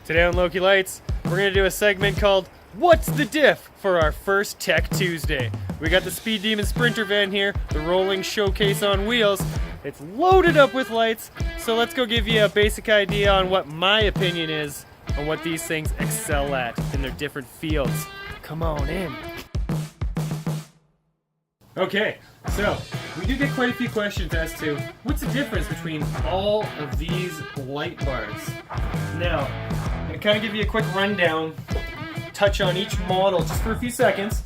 Today on Loki Lights, we're going to do a segment called What's the Diff for our first Tech Tuesday. We got the Speed Demon Sprinter van here, the rolling showcase on wheels. It's loaded up with lights, so let's go give you a basic idea on what my opinion is on what these things excel at in their different fields. Come on in. Okay, so we do get quite a few questions as to what's the difference between all of these light bars. Now, I'm going to kind of give you a quick rundown, touch on each model just for a few seconds.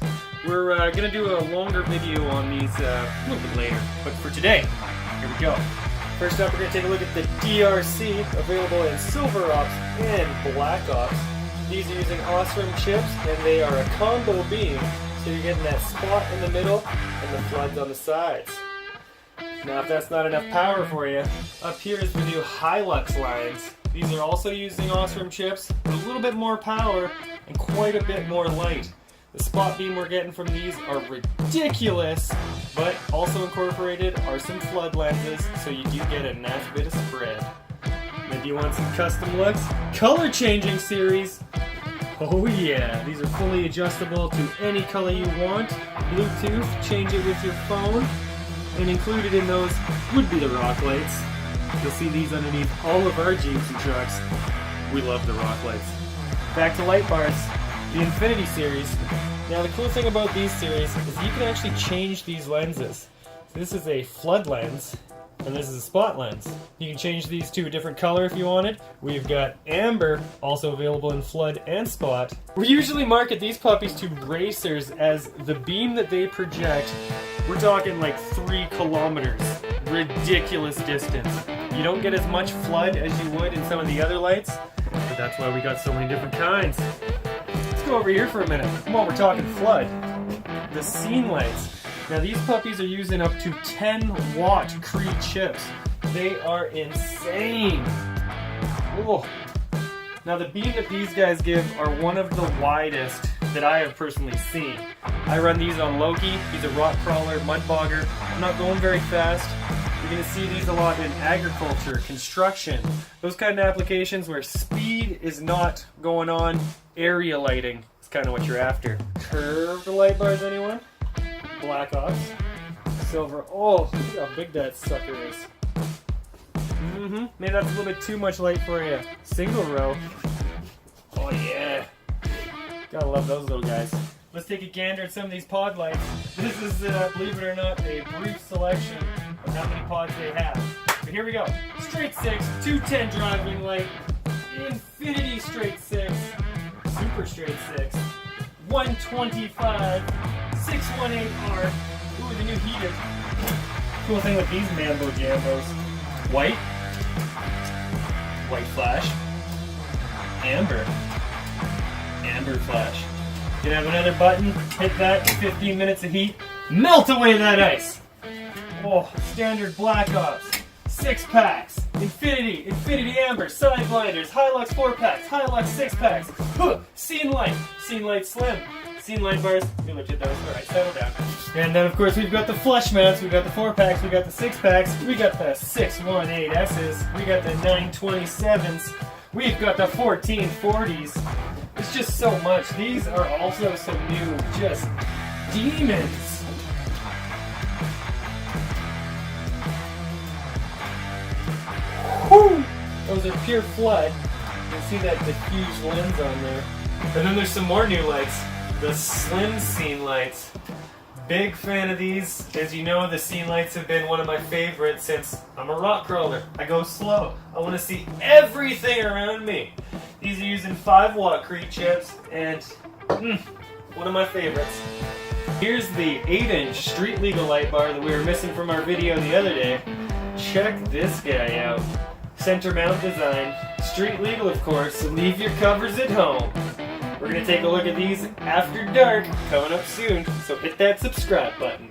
We're going to do a longer video on these a little bit later, but for today, here we go. First up, we're going to take a look at the DRC, available in Silver Ops and Black Ops. These are using Osram chips, and they are a combo beam, so you're getting that spot in the middle and the floods on the sides. Now, if that's not enough power for you, up here is the new Hilux lines. These are also using Osram chips, with a little bit more power and quite a bit more light. The spot beam we're getting from these are ridiculous, but also incorporated are some flood lenses, so you do get a nice bit of spread. And do you want some custom looks? Color changing series. Oh yeah, these are fully adjustable to any color you want. Bluetooth, change it with your phone. And included in those would be the rock lights. You'll see these underneath all of our Jeeps and trucks. We love the rock lights. Back to light bars, the Infinity series. Now the cool thing about these series is you can actually change these lenses. So this is a flood lens, and this is a spot lens. You can change these to a different color if you wanted. We've got amber, also available in flood and spot. We usually market these puppies to racers as the beam that they project. We're talking like 3 kilometers. Ridiculous distance. You don't get as much flood as you would in some of the other lights, but that's why we got so many different kinds. Let's go over here for a minute. Come on, we're talking flood. The scene lights. Now these puppies are using up to 10 watt Cree chips. They are insane. Whoa. Now the beam that these guys give are one of the widest that I have personally seen. I run these on Loki. He's a rock crawler, mud bogger. I'm not going very fast. You're going to see these a lot in agriculture, construction, those kind of applications where speed is not going on. Area lighting is kind of what you're after. Curved light bars, anyone? Black Ops. Silver. Oh, look how big that sucker is. Maybe that's a little bit too much light for you. Single row. Oh yeah. Gotta love those little guys. Let's take a gander at some of these pod lights. This is, believe it or not, a brief selection of how many pods they have. But here we go. Straight 6, 210 driving light, Infinity straight 6, Super straight 6, 125, 618R. Ooh, the new heated. Cool thing with these Mambo Jambos. White flash, amber flash. You can have another button, hit that, 15 minutes of heat, melt away that ice. Oh, standard Black Ops, 6 packs, Infinity Amber, side blinders, Hilux 4 packs, Hilux 6 packs, Scene Light Slim, Scene Light bars, we looked at those, alright, settle down. And then of course we've got the flush mounts, we've got the 4 packs, we've got the 6 packs, we got the 618S's, we got the 927s, we've got the 1440s. It's just so much. These are also some new, just demons. Woo! Those are pure flood. You can see that diffuse lens on there. And then there's some more new lights. The slim scene lights. Big fan of these. As you know, the scene lights have been one of my favorites since I'm a rock crawler. I go slow. I want to see everything around me. These are using 5 watt Cree chips, and one of my favorites. Here's the 8-inch street legal light bar that we were missing from our video the other day. Check this guy out. Center mount design. Street legal, of course, so leave your covers at home. We're going to take a look at these after dark coming up soon, so hit that subscribe button.